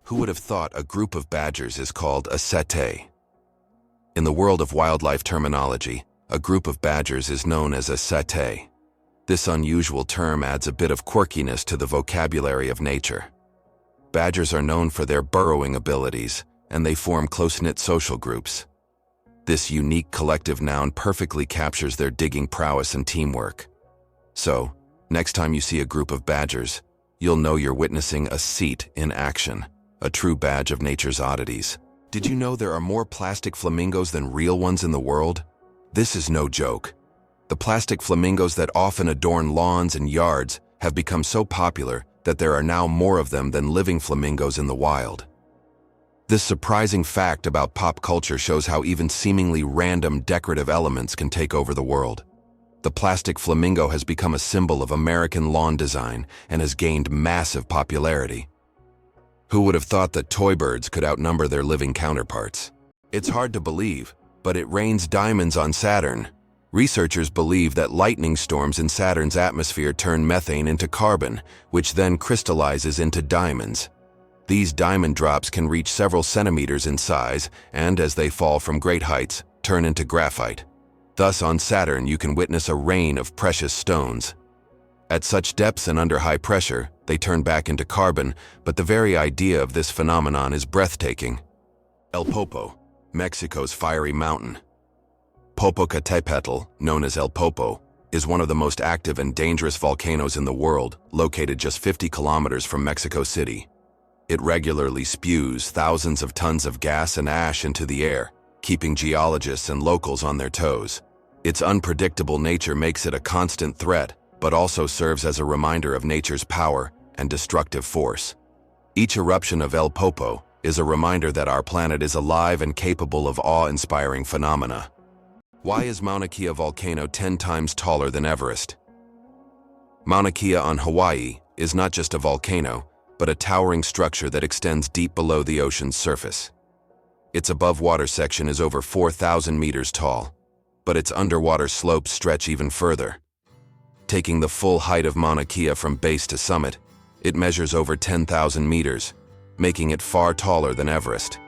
Who would have thought a group of badgers is called a cete? In the world of wildlife terminology, a group of badgers is known as a cete. This unusual term adds a bit of quirkiness to the vocabulary of nature. Badgers are known for their burrowing abilities, and they form close-knit social groups. This unique collective noun perfectly captures their digging prowess and teamwork. So, next time you see a group of badgers, you'll know you're witnessing a cete in action, a true badge of nature's oddities. Did you know there are more plastic flamingos than real ones in the world? This is no joke. The plastic flamingos that often adorn lawns and yards have become so popular that there are now more of them than living flamingos in the wild. This surprising fact about pop culture shows how even seemingly random decorative elements can take over the world. The plastic flamingo has become a symbol of American lawn design and has gained massive popularity. Who would have thought that toy birds could outnumber their living counterparts? It's hard to believe, but it rains diamonds on Saturn. Researchers believe that lightning storms in Saturn's atmosphere turn methane into carbon, which then crystallizes into diamonds. These diamond drops can reach several centimeters in size and, as they fall from great heights, turn into graphite. Thus, on Saturn, you can witness a rain of precious stones. At such depths and under high pressure, they turn back into carbon, but the very idea of this phenomenon is breathtaking. El Popo, Mexico's fiery mountain. Popocatépetl, known as El Popo, is one of the most active and dangerous volcanoes in the world, located just 50 kilometers from Mexico City. It regularly spews thousands of tons of gas and ash into the air, keeping geologists and locals on their toes. Its unpredictable nature makes it a constant threat, but also serves as a reminder of nature's power and destructive force. Each eruption of El Popo is a reminder that our planet is alive and capable of awe-inspiring phenomena. Why is Mauna Kea volcano 10 times taller than Everest? Mauna Kea on Hawaii is not just a volcano, but a towering structure that extends deep below the ocean's surface. Its above-water section is over 4,000 meters tall, but its underwater slopes stretch even further. Taking the full height of Mauna Kea from base to summit, it measures over 10,000 meters, making it far taller than Everest.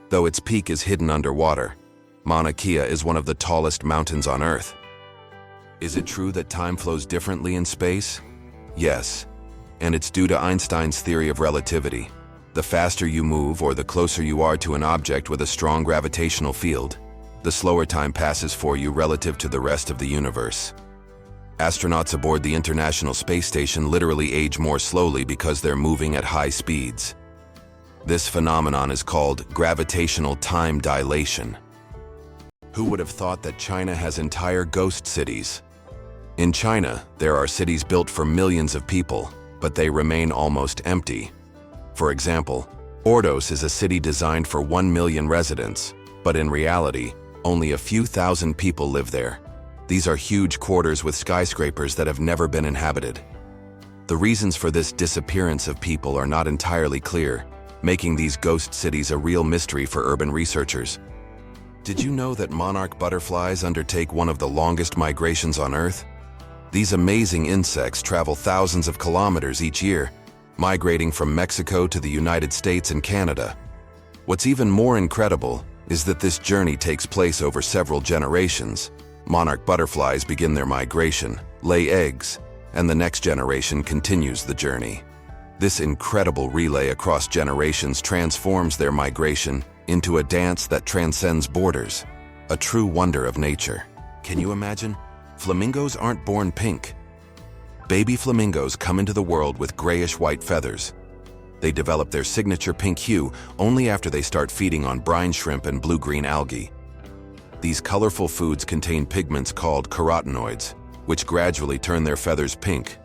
Though its peak is hidden underwater, Mauna Kea is one of the tallest mountains on Earth. Is it true that time flows differently in space? Yes, and it's due to Einstein's theory of relativity. The faster you move or the closer you are to an object with a strong gravitational field, the slower time passes for you relative to the rest of the universe. Astronauts aboard the International Space Station literally age more slowly because they're moving at high speeds. This phenomenon is called gravitational time dilation. Who would have thought that China has entire ghost cities? In China, there are cities built for millions of people, but they remain almost empty. For example, Ordos is a city designed for 1 million residents, but in reality, only a few thousand people live there. These are huge quarters with skyscrapers that have never been inhabited. The reasons for this disappearance of people are not entirely clear, making these ghost cities a real mystery for urban researchers. Did you know that monarch butterflies undertake one of the longest migrations on Earth? These amazing insects travel thousands of kilometers each year, migrating from Mexico to the United States and Canada. What's even more incredible is that this journey takes place over several generations. Monarch butterflies begin their migration, lay eggs, and the next generation continues the journey. This incredible relay across generations transforms their migration into a dance that transcends borders, a true wonder of nature. Can you imagine? Flamingos aren't born pink. Baby flamingos come into the world with grayish-white feathers. They develop their signature pink hue only after they start feeding on brine shrimp and blue-green algae. These colorful foods contain pigments called carotenoids, which gradually turn their feathers pink.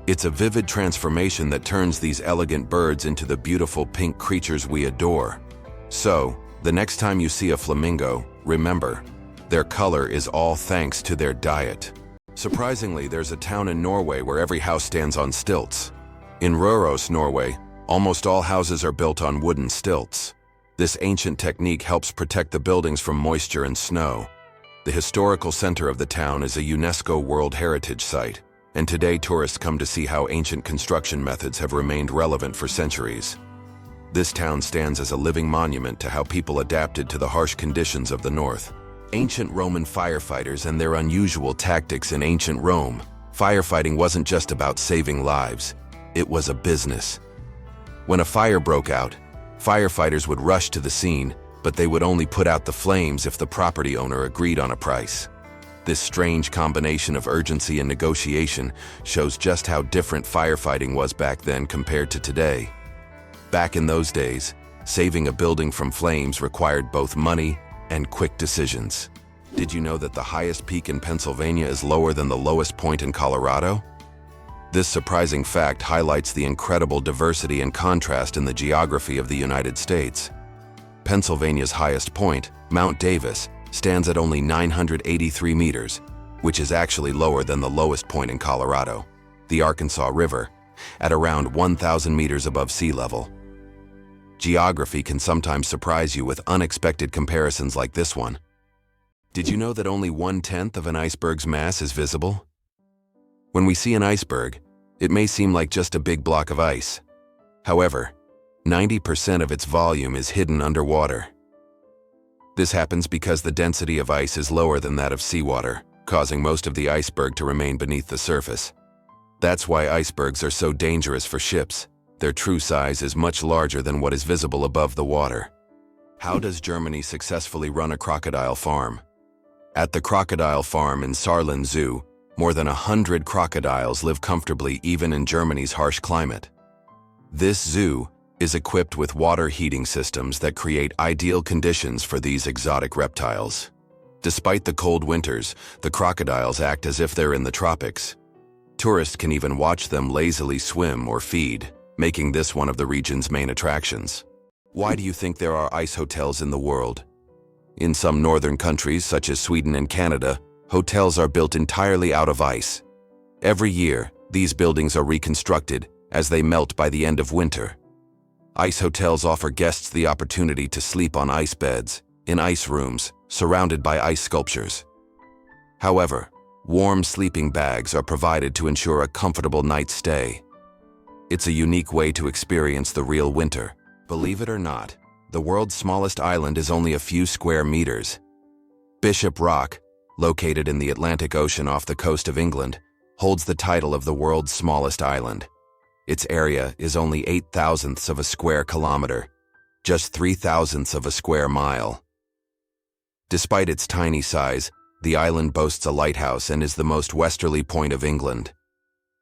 It's a vivid transformation that turns these elegant birds into the beautiful pink creatures we adore. So, the next time you see a flamingo, remember, their color is all thanks to their diet. Surprisingly, there's a town in Norway where every house stands on stilts. In Røros, Norway, almost all houses are built on wooden stilts. This ancient technique helps protect the buildings from moisture and snow. The historical center of the town is a UNESCO World Heritage Site, and today tourists come to see how ancient construction methods have remained relevant for centuries. This town stands as a living monument to how people adapted to the harsh conditions of the north. Ancient Roman firefighters and their unusual tactics in ancient Rome. Firefighting wasn't just about saving lives, it was a business. When a fire broke out, firefighters would rush to the scene, but they would only put out the flames if the property owner agreed on a price. This strange combination of urgency and negotiation shows just how different firefighting was back then compared to today. Back in those days, saving a building from flames required both money and quick decisions. Did you know that the highest peak in Pennsylvania is lower than the lowest point in Colorado? This surprising fact highlights the incredible diversity and contrast in the geography of the United States. Pennsylvania's highest point, Mount Davis, stands at only 983 meters, which is actually lower than the lowest point in Colorado, the Arkansas River, at around 1,000 meters above sea level. Geography can sometimes surprise you with unexpected comparisons like this one. Did you know that only 1/10 of an iceberg's mass is visible? When we see an iceberg, it may seem like just a big block of ice. However, 90% of its volume is hidden underwater. This happens because the density of ice is lower than that of seawater, causing most of the iceberg to remain beneath the surface. That's why icebergs are so dangerous for ships. Their true size is much larger than what is visible above the water. How does Germany successfully run a crocodile farm? At the crocodile farm in Saarland Zoo, more than 100 crocodiles live comfortably even in Germany's harsh climate. This zoo is equipped with water heating systems that create ideal conditions for these exotic reptiles. Despite the cold winters, the crocodiles act as if they're in the tropics. Tourists can even watch them lazily swim or feed, making this one of the region's main attractions. Why do you think there are ice hotels in the world? In some northern countries, such as Sweden and Canada, hotels are built entirely out of ice. Every year, these buildings are reconstructed as they melt by the end of winter. Ice hotels offer guests the opportunity to sleep on ice beds, in ice rooms, surrounded by ice sculptures. However, warm sleeping bags are provided to ensure a comfortable night's stay. It's a unique way to experience the real winter. Believe it or not, the world's smallest island is only a few square meters. Bishop Rock, located in the Atlantic Ocean off the coast of England, holds the title of the world's smallest island. Its area is only 8/1000ths of a square kilometer, just 3/1000ths of a square mile. Despite its tiny size, the island boasts a lighthouse and is the most westerly point of England.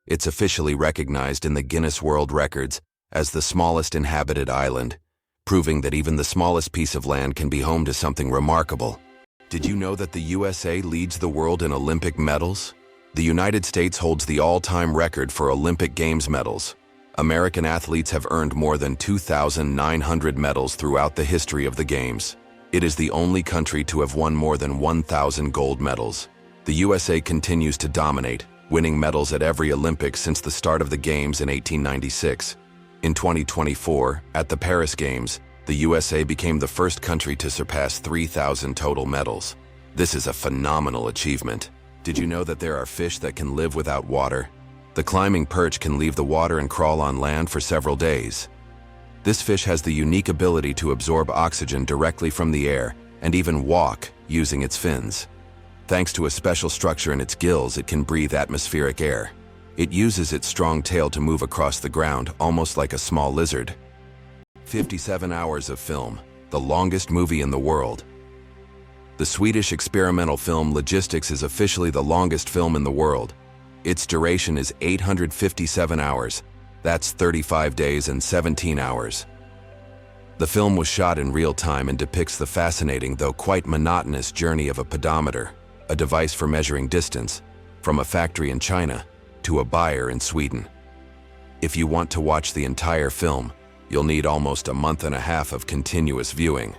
It's officially recognized in the Guinness World Records as the smallest inhabited island, proving that even the smallest piece of land can be home to something remarkable. Did you know that the USA leads the world in Olympic medals? The United States holds the all-time record for Olympic Games medals. American athletes have earned more than 2,900 medals throughout the history of the Games. It is the only country to have won more than 1,000 gold medals. The USA continues to dominate, winning medals at every Olympics since the start of the Games in 1896. In 2024, at the Paris Games, the USA became the first country to surpass 3,000 total medals. This is a phenomenal achievement. Did you know that there are fish that can live without water? The climbing perch can leave the water and crawl on land for several days. This fish has the unique ability to absorb oxygen directly from the air and even walk using its fins. Thanks to a special structure in its gills, it can breathe atmospheric air. It uses its strong tail to move across the ground, almost like a small lizard. 57 hours of film, the longest movie in the world. The Swedish experimental film Logistics is officially the longest film in the world. Its duration is 857 hours. That's 35 days and 17 hours. The film was shot in real time and depicts the fascinating, though quite monotonous, journey of a pedometer, a device for measuring distance, from a factory in China to a buyer in Sweden. If you want to watch the entire film, you'll need almost a month and a half of continuous viewing.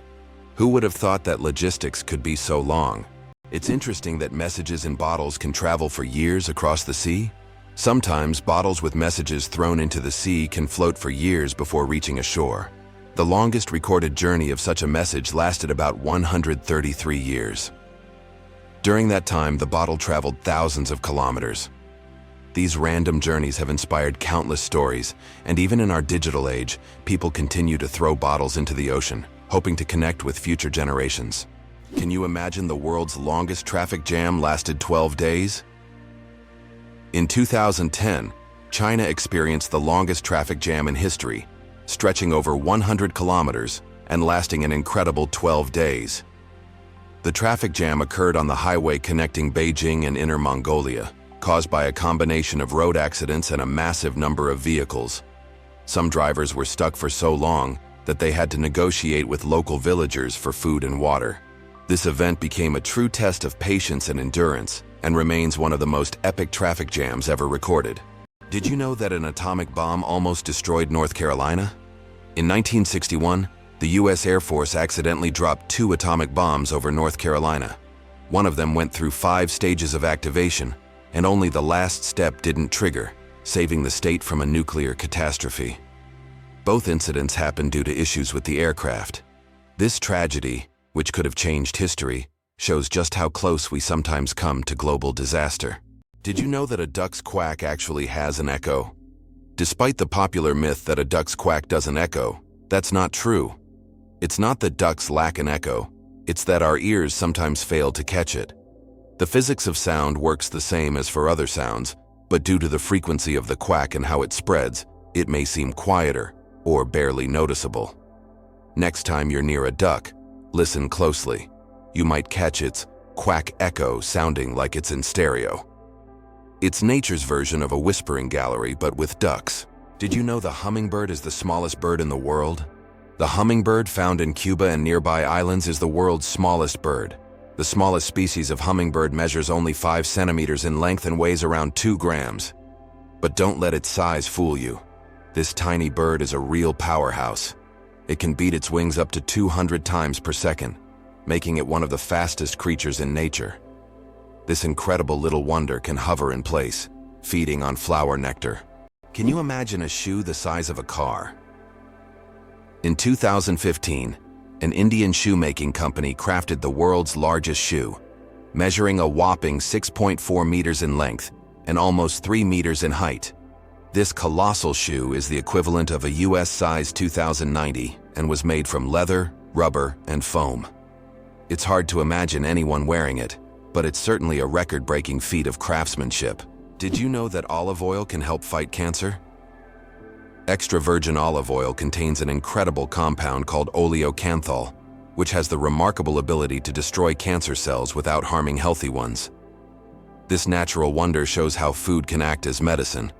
Who would have thought that logistics could be so long? It's interesting that messages in bottles can travel for years across the sea. Sometimes bottles with messages thrown into the sea can float for years before reaching a shore. The longest recorded journey of such a message lasted about 133 years. During that time, the bottle traveled thousands of kilometers. These random journeys have inspired countless stories, and even in our digital age, people continue to throw bottles into the ocean, hoping to connect with future generations. Can you imagine the world's longest traffic jam lasted 12 days? In 2010, China experienced the longest traffic jam in history, stretching over 100 kilometers and lasting an incredible 12 days. The traffic jam occurred on the highway connecting Beijing and Inner Mongolia, caused by a combination of road accidents and a massive number of vehicles. Some drivers were stuck for so long that they had to negotiate with local villagers for food and water. This event became a true test of patience and endurance, and remains one of the most epic traffic jams ever recorded. Did you know that an atomic bomb almost destroyed North Carolina? In 1961, the U.S. Air Force accidentally dropped 2 atomic bombs over North Carolina. One of them went through 5 stages of activation, and only the last step didn't trigger, saving the state from a nuclear catastrophe. Both incidents happened due to issues with the aircraft. This tragedy, which could have changed history, shows just how close we sometimes come to global disaster. Did you know that a duck's quack actually has an echo? Despite the popular myth that a duck's quack doesn't echo, that's not true. It's not that ducks lack an echo, it's that our ears sometimes fail to catch it. The physics of sound works the same as for other sounds, but due to the frequency of the quack and how it spreads, it may seem quieter or barely noticeable. Next time you're near a duck, listen closely. You might catch its quack echo sounding like it's in stereo. It's nature's version of a whispering gallery, but with ducks. Did you know the hummingbird is the smallest bird in the world? The hummingbird found in Cuba and nearby islands is the world's smallest bird. The smallest species of hummingbird measures only 5 centimeters in length and weighs around 2 grams. But don't let its size fool you. This tiny bird is a real powerhouse. It can beat its wings up to 200 times per second, making it one of the fastest creatures in nature. This incredible little wonder can hover in place, feeding on flower nectar. Can you imagine a shoe the size of a car? In 2015, an Indian shoemaking company crafted the world's largest shoe, measuring a whopping 6.4 meters in length and almost 3 meters in height. This colossal shoe is the equivalent of a US size 2090 and was made from leather, rubber, and foam. It's hard to imagine anyone wearing it, but it's certainly a record-breaking feat of craftsmanship. Did you know that olive oil can help fight cancer? Extra virgin olive oil contains an incredible compound called oleocanthal, which has the remarkable ability to destroy cancer cells without harming healthy ones. This natural wonder shows how food can act as medicine,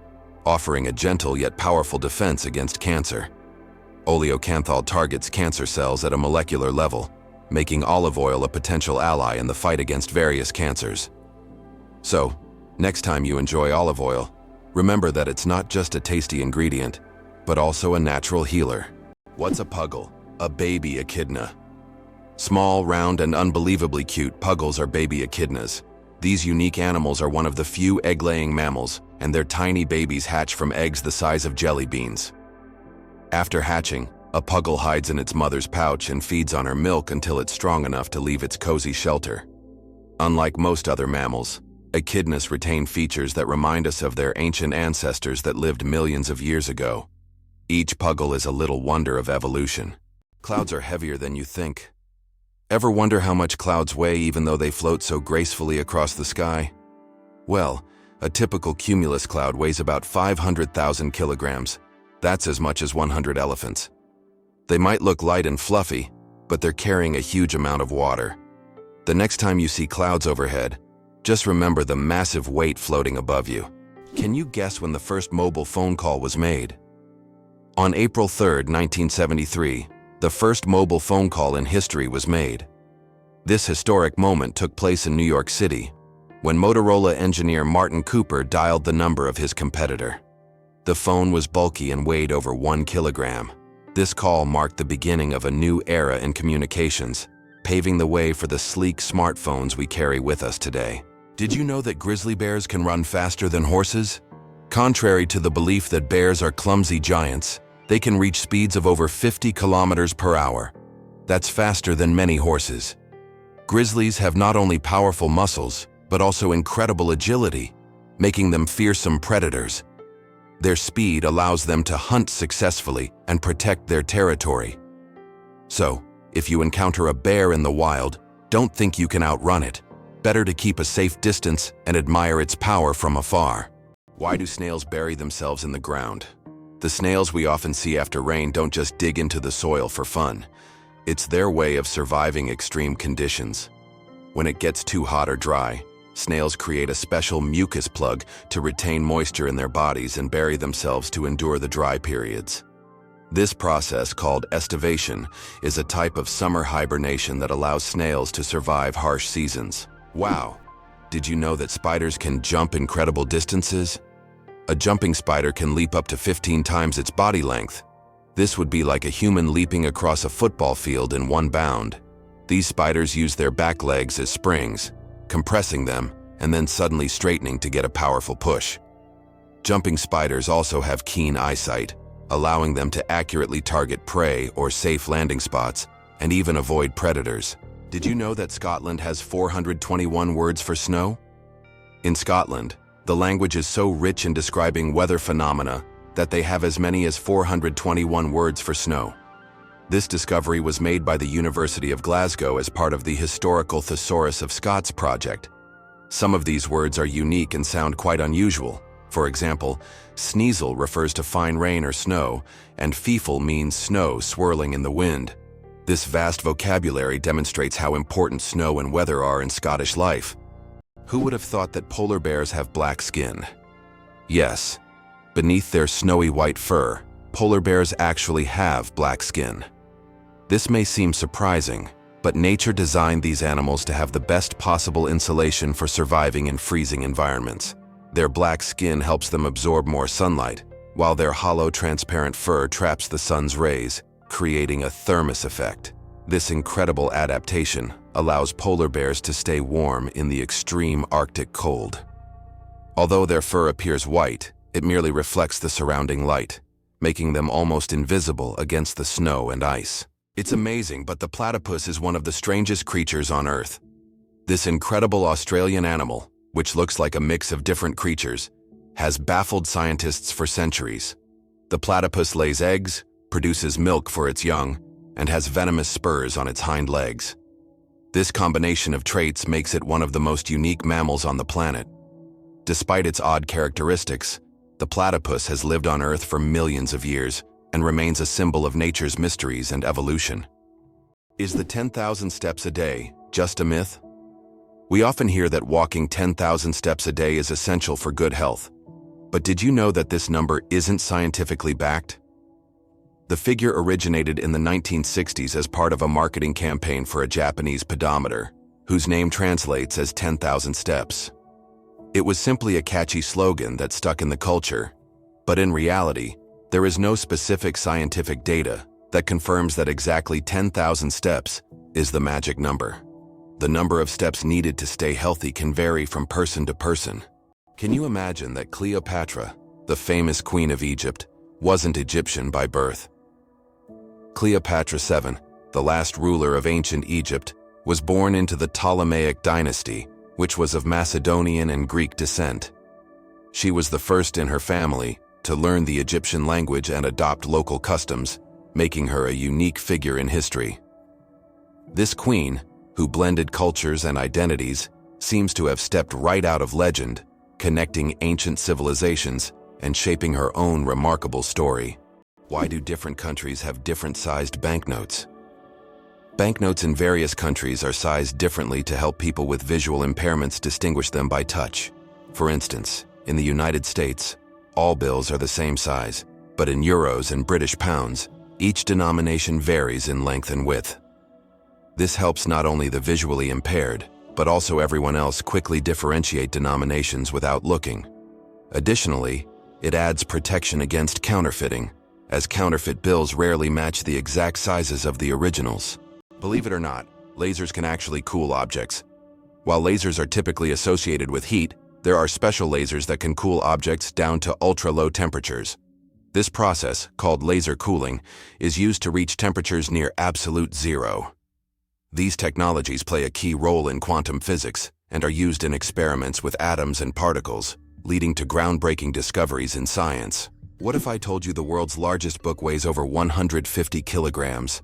offering a gentle yet powerful defense against cancer. Oleocanthal targets cancer cells at a molecular level, making olive oil a potential ally in the fight against various cancers. So, next time you enjoy olive oil, remember that it's not just a tasty ingredient, but also a natural healer. What's a puggle? A baby echidna. Small, round, and unbelievably cute, puggles are baby echidnas. These unique animals are one of the few egg-laying mammals, and their tiny babies hatch from eggs the size of jelly beans. After hatching, a puggle hides in its mother's pouch and feeds on her milk until it's strong enough to leave its cozy shelter. Unlike most other mammals, echidnas retain features that remind us of their ancient ancestors that lived millions of years ago. Each puggle is a little wonder of evolution. Clouds are heavier than you think. Ever wonder how much clouds weigh even though they float so gracefully across the sky? Well, a typical cumulus cloud weighs about 500,000 kilograms. That's as much as 100 elephants. They might look light and fluffy, but they're carrying a huge amount of water. The next time you see clouds overhead, just remember the massive weight floating above you. Can you guess when the first mobile phone call was made? On April 3, 1973, the first mobile phone call in history was made. This historic moment took place in New York City, when Motorola engineer Martin Cooper dialed the number of his competitor. The phone was bulky and weighed over 1 kilogram. This call marked the beginning of a new era in communications, paving the way for the sleek smartphones we carry with us today. Did you know that grizzly bears can run faster than horses? Contrary to the belief that bears are clumsy giants, they can reach speeds of over 50 kilometers per hour. That's faster than many horses. Grizzlies have not only powerful muscles, but also incredible agility, making them fearsome predators. Their speed allows them to hunt successfully and protect their territory. So, if you encounter a bear in the wild, don't think you can outrun it. Better to keep a safe distance and admire its power from afar. Why do snails bury themselves in the ground? The snails we often see after rain don't just dig into the soil for fun. It's their way of surviving extreme conditions. When it gets too hot or dry, snails create a special mucus plug to retain moisture in their bodies and bury themselves to endure the dry periods. This process, called estivation, is a type of summer hibernation that allows snails to survive harsh seasons. Wow! Did you know that spiders can jump incredible distances? A jumping spider can leap up to 15 times its body length. This would be like a human leaping across a football field in one bound. These spiders use their back legs as springs, compressing them and then suddenly straightening to get a powerful push. Jumping spiders also have keen eyesight, allowing them to accurately target prey or safe landing spots and even avoid predators. Did you know that Scotland has 421 words for snow? In Scotland, the language is so rich in describing weather phenomena that they have as many as 421 words for snow. This discovery was made by the University of Glasgow as part of the Historical Thesaurus of Scots project. Some of these words are unique and sound quite unusual. For example, sneezel refers to fine rain or snow, and feefle means snow swirling in the wind. This vast vocabulary demonstrates how important snow and weather are in Scottish life. Who would have thought that polar bears have black skin? Yes, beneath their snowy white fur, polar bears actually have black skin. This may seem surprising, but nature designed these animals to have the best possible insulation for surviving in freezing environments. Their black skin helps them absorb more sunlight, while their hollow, transparent fur traps the sun's rays, creating a thermos effect. This incredible adaptation allows polar bears to stay warm in the extreme Arctic cold. Although their fur appears white, it merely reflects the surrounding light, making them almost invisible against the snow and ice. It's amazing, but the platypus is one of the strangest creatures on Earth. This incredible Australian animal, which looks like a mix of different creatures, has baffled scientists for centuries. The platypus lays eggs, produces milk for its young, and has venomous spurs on its hind legs. This combination of traits makes it one of the most unique mammals on the planet. Despite its odd characteristics, the platypus has lived on Earth for millions of years and remains a symbol of nature's mysteries and evolution. Is the 10,000 steps a day just a myth? We often hear that walking 10,000 steps a day is essential for good health. But did you know that this number isn't scientifically backed? The figure originated in the 1960s as part of a marketing campaign for a Japanese pedometer, whose name translates as 10,000 steps. It was simply a catchy slogan that stuck in the culture, but in reality, there is no specific scientific data that confirms that exactly 10,000 steps is the magic number. The number of steps needed to stay healthy can vary from person to person. Can you imagine that Cleopatra, the famous queen of Egypt, wasn't Egyptian by birth? Cleopatra VII, the last ruler of ancient Egypt, was born into the Ptolemaic dynasty, which was of Macedonian and Greek descent. She was the first in her family to learn the Egyptian language and adopt local customs, making her a unique figure in history. This queen, who blended cultures and identities, seems to have stepped right out of legend, connecting ancient civilizations and shaping her own remarkable story. Why do different countries have different-sized banknotes? Banknotes in various countries are sized differently to help people with visual impairments distinguish them by touch. For instance, in the United States, all bills are the same size, but in euros and British pounds, each denomination varies in length and width. This helps not only the visually impaired, but also everyone else quickly differentiate denominations without looking. Additionally, it adds protection against counterfeiting, as counterfeit bills rarely match the exact sizes of the originals. Believe it or not, lasers can actually cool objects. While lasers are typically associated with heat, there are special lasers that can cool objects down to ultra-low temperatures. This process, called laser cooling, is used to reach temperatures near absolute zero. These technologies play a key role in quantum physics and are used in experiments with atoms and particles, leading to groundbreaking discoveries in science. What if I told you the world's largest book weighs over 150 kilograms?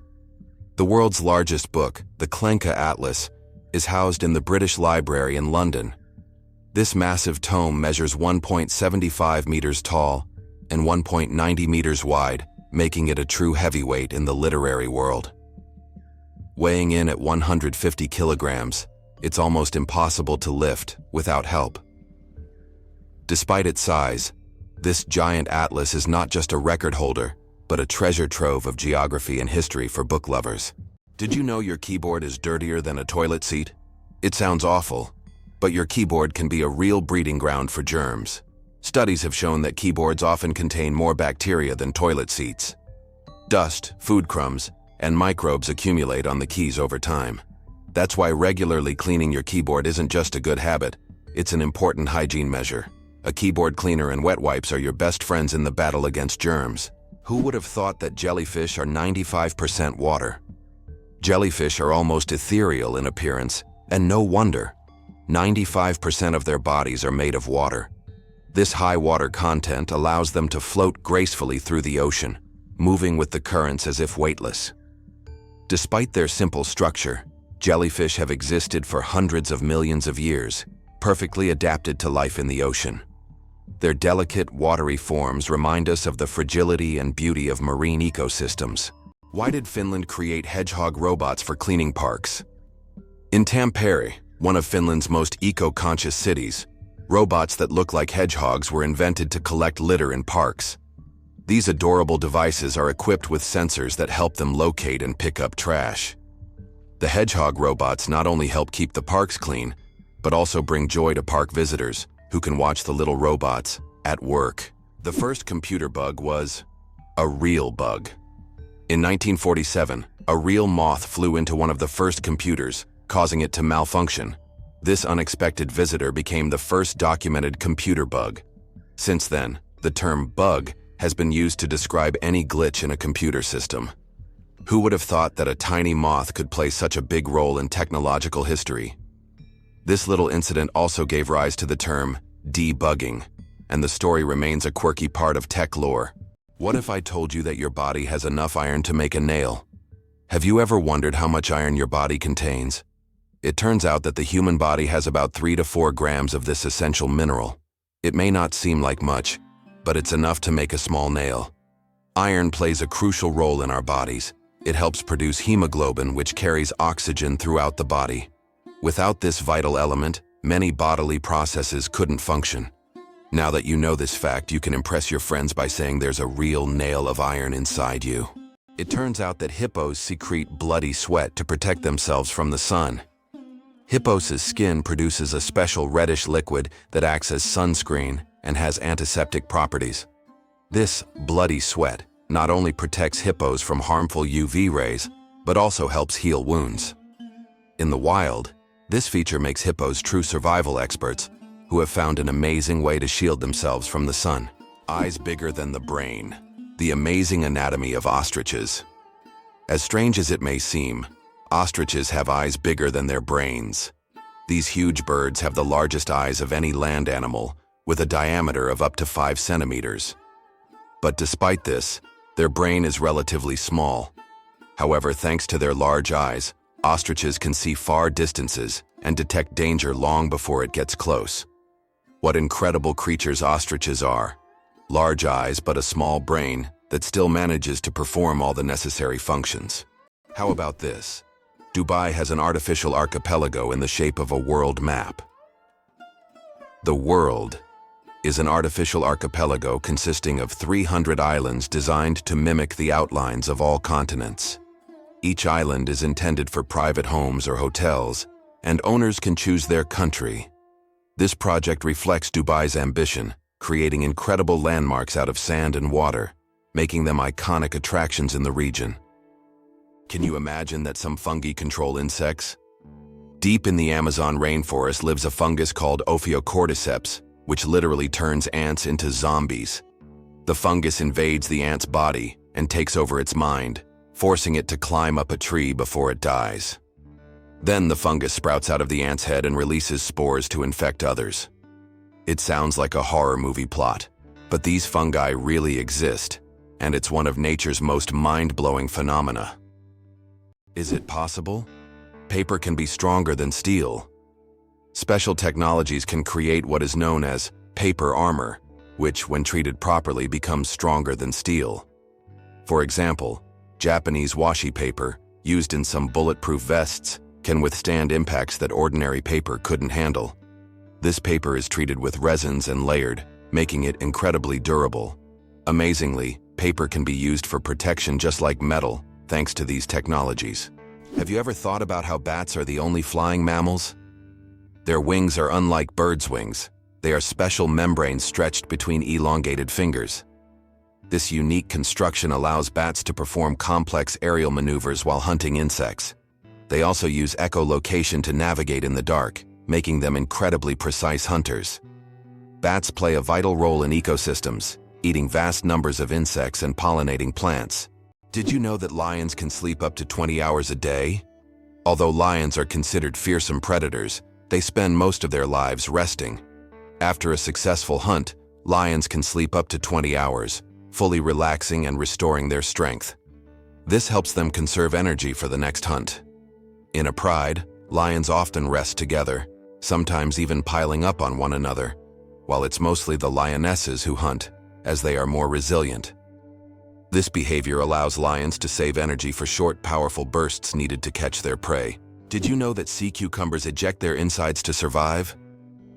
The world's largest book, the Cleopatra Atlas, is housed in the British Library in London. This massive tome measures 1.75 meters tall and 1.90 meters wide, making it a true heavyweight in the literary world. Weighing in at 150 kilograms, it's almost impossible to lift without help. Despite its size, this giant atlas is not just a record holder, but a treasure trove of geography and history for book lovers. Did you know your keyboard is dirtier than a toilet seat? It sounds awful, but your keyboard can be a real breeding ground for germs. Studies have shown that keyboards often contain more bacteria than toilet seats. Dust, food crumbs, and microbes accumulate on the keys over time. That's why regularly cleaning your keyboard isn't just a good habit, it's an important hygiene measure. A keyboard cleaner and wet wipes are your best friends in the battle against germs. Who would have thought that jellyfish are 95% water? Jellyfish are almost ethereal in appearance, and no wonder. 95% of their bodies are made of water. This high water content allows them to float gracefully through the ocean, moving with the currents as if weightless. Despite their simple structure, jellyfish have existed for hundreds of millions of years, perfectly adapted to life in the ocean. Their delicate, watery forms remind us of the fragility and beauty of marine ecosystems. Why did Finland create hedgehog robots for cleaning parks? In Tampere, one of Finland's most eco-conscious cities, robots that look like hedgehogs were invented to collect litter in parks. These adorable devices are equipped with sensors that help them locate and pick up trash. The hedgehog robots not only help keep the parks clean, but also bring joy to park visitors who can watch the little robots at work. The first computer bug was a real bug. In 1947, a real moth flew into one of the first computers, causing it to malfunction. This unexpected visitor became the first documented computer bug. Since then, the term bug has been used to describe any glitch in a computer system. Who would have thought that a tiny moth could play such a big role in technological history? This little incident also gave rise to the term debugging, and the story remains a quirky part of tech lore. What if I told you that your body has enough iron to make a nail? Have you ever wondered how much iron your body contains? It turns out that the human body has about 3 to 4 grams of this essential mineral. It may not seem like much, but it's enough to make a small nail. Iron plays a crucial role in our bodies. It helps produce hemoglobin, which carries oxygen throughout the body. Without this vital element, many bodily processes couldn't function. Now that you know this fact, you can impress your friends by saying there's a real nail of iron inside you. It turns out that hippos secrete bloody sweat to protect themselves from the sun. Hippos' skin produces a special reddish liquid that acts as sunscreen and has antiseptic properties. This bloody sweat not only protects hippos from harmful UV rays, but also helps heal wounds. In the wild, this feature makes hippos true survival experts who have found an amazing way to shield themselves from the sun. Eyes bigger than the brain. The amazing anatomy of ostriches. As strange as it may seem, ostriches have eyes bigger than their brains. These huge birds have the largest eyes of any land animal, with a diameter of up to 5 centimeters. But despite this, their brain is relatively small. However, thanks to their large eyes, ostriches can see far distances and detect danger long before it gets close. What incredible creatures ostriches are. Large eyes but a small brain that still manages to perform all the necessary functions. How about this? Dubai has an artificial archipelago in the shape of a world map. The world is an artificial archipelago consisting of 300 islands designed to mimic the outlines of all continents. Each island is intended for private homes or hotels, and owners can choose their country. This project reflects Dubai's ambition, creating incredible landmarks out of sand and water, making them iconic attractions in the region. Can you imagine that some fungi control insects? Deep in the Amazon rainforest lives a fungus called Ophiocordyceps, which literally turns ants into zombies. The fungus invades the ant's body and takes over its mind, forcing it to climb up a tree before it dies. Then the fungus sprouts out of the ant's head and releases spores to infect others. It sounds like a horror movie plot, but these fungi really exist, and it's one of nature's most mind-blowing phenomena. Is it possible? Paper can be stronger than steel. Special technologies can create what is known as paper armor, which, when treated properly, becomes stronger than steel. For example, Japanese washi paper, used in some bulletproof vests, can withstand impacts that ordinary paper couldn't handle. This paper is treated with resins and layered, making it incredibly durable. Amazingly, paper can be used for protection just like metal, thanks to these technologies. Have you ever thought about how bats are the only flying mammals? Their wings are unlike birds' wings. They are special membranes stretched between elongated fingers. This unique construction allows bats to perform complex aerial maneuvers while hunting insects. They also use echolocation to navigate in the dark, making them incredibly precise hunters. Bats play a vital role in ecosystems, eating vast numbers of insects and pollinating plants. Did you know that lions can sleep up to 20 hours a day? Although lions are considered fearsome predators, they spend most of their lives resting. After a successful hunt, lions can sleep up to 20 hours, fully relaxing and restoring their strength. This helps them conserve energy for the next hunt. In a pride, lions often rest together, sometimes even piling up on one another, while it's mostly the lionesses who hunt, as they are more resilient. This behavior allows lions to save energy for short, powerful bursts needed to catch their prey. Did you know that sea cucumbers eject their insides to survive?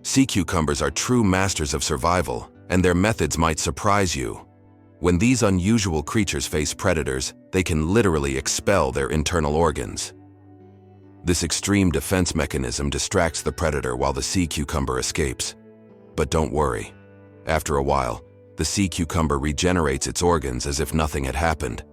Sea cucumbers are true masters of survival, and their methods might surprise you. When these unusual creatures face predators, they can literally expel their internal organs. This extreme defense mechanism distracts the predator while the sea cucumber escapes. But don't worry. After a while, the sea cucumber regenerates its organs as if nothing had happened.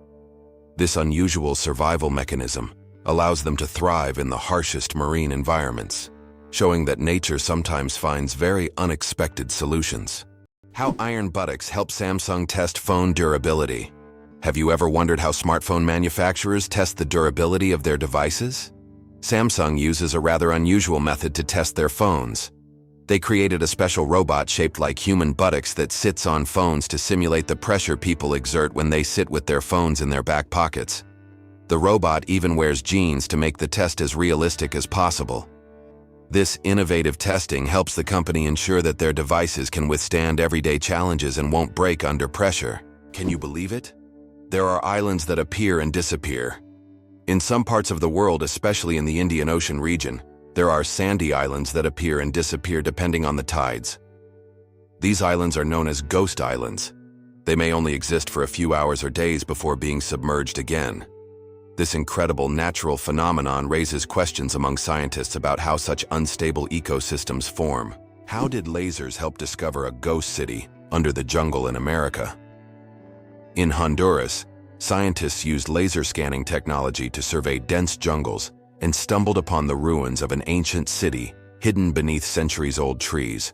This unusual survival mechanism allows them to thrive in the harshest marine environments, showing that nature sometimes finds very unexpected solutions. How iron buttocks help Samsung test phone durability. Have you ever wondered how smartphone manufacturers test the durability of their devices? Samsung uses a rather unusual method to test their phones. They created a special robot shaped like human buttocks that sits on phones to simulate the pressure people exert when they sit with their phones in their back pockets. The robot even wears jeans to make the test as realistic as possible. This innovative testing helps the company ensure that their devices can withstand everyday challenges and won't break under pressure. Can you believe it? There are islands that appear and disappear. In some parts of the world, especially in the Indian Ocean region, there are sandy islands that appear and disappear depending on the tides. These islands are known as ghost islands. They may only exist for a few hours or days before being submerged again. This incredible natural phenomenon raises questions among scientists about how such unstable ecosystems form. How did lasers help discover a ghost city under the jungle in America? In Honduras, scientists used laser scanning technology to survey dense jungles and stumbled upon the ruins of an ancient city hidden beneath centuries-old trees.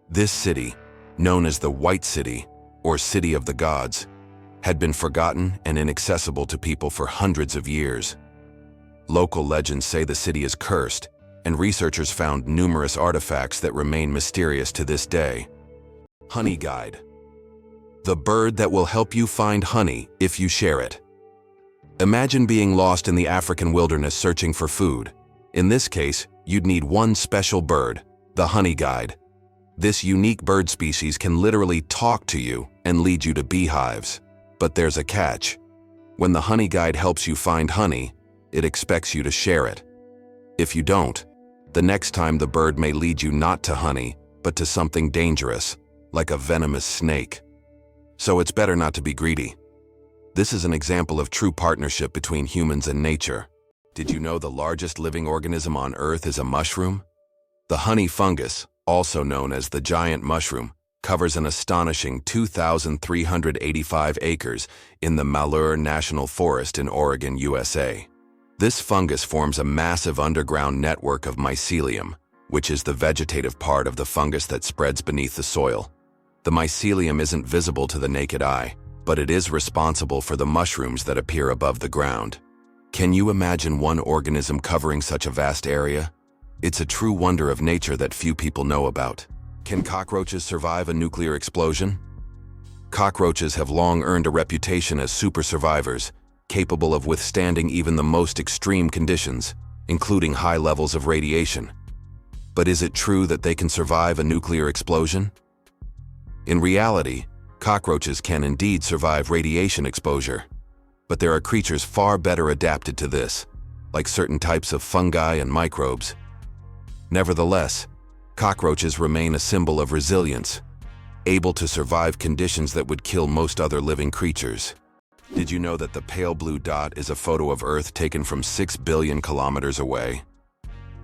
This city, known as the White City, or City of the Gods, had been forgotten and inaccessible to people for hundreds of years. Local legends say the city is cursed, and researchers found numerous artifacts that remain mysterious to this day. Honey Guide. The bird that will help you find honey if you share it. Imagine being lost in the African wilderness searching for food. In this case, you'd need one special bird, the honey guide. This unique bird species can literally talk to you and lead you to beehives. But there's a catch. When the honey guide helps you find honey, it expects you to share it. If you don't, the next time the bird may lead you not to honey, but to something dangerous, like a venomous snake. So it's better not to be greedy. This is an example of true partnership between humans and nature. Did you know the largest living organism on Earth is a mushroom? The honey fungus, also known as the giant mushroom, covers an astonishing 2,385 acres in the Malheur National Forest in Oregon, USA. This fungus forms a massive underground network of mycelium, which is the vegetative part of the fungus that spreads beneath the soil. The mycelium isn't visible to the naked eye, but it is responsible for the mushrooms that appear above the ground. Can you imagine one organism covering such a vast area? It's a true wonder of nature that few people know about. Can cockroaches survive a nuclear explosion? Cockroaches have long earned a reputation as super survivors, capable of withstanding even the most extreme conditions, including high levels of radiation. But is it true that they can survive a nuclear explosion? In reality, cockroaches can indeed survive radiation exposure, but there are creatures far better adapted to this, like certain types of fungi and microbes. Nevertheless, cockroaches remain a symbol of resilience, able to survive conditions that would kill most other living creatures. Did you know that the pale blue dot is a photo of Earth taken from 6 billion kilometers away?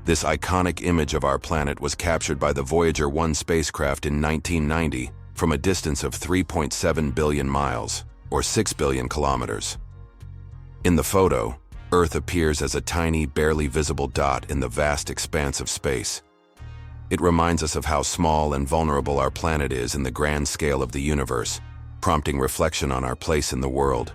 This iconic image of our planet was captured by the Voyager 1 spacecraft in 1990 from a distance of 3.7 billion miles, or 6 billion kilometers. In the photo, Earth appears as a tiny, barely visible dot in the vast expanse of space. It reminds us of how small and vulnerable our planet is in the grand scale of the universe, prompting reflection on our place in the world.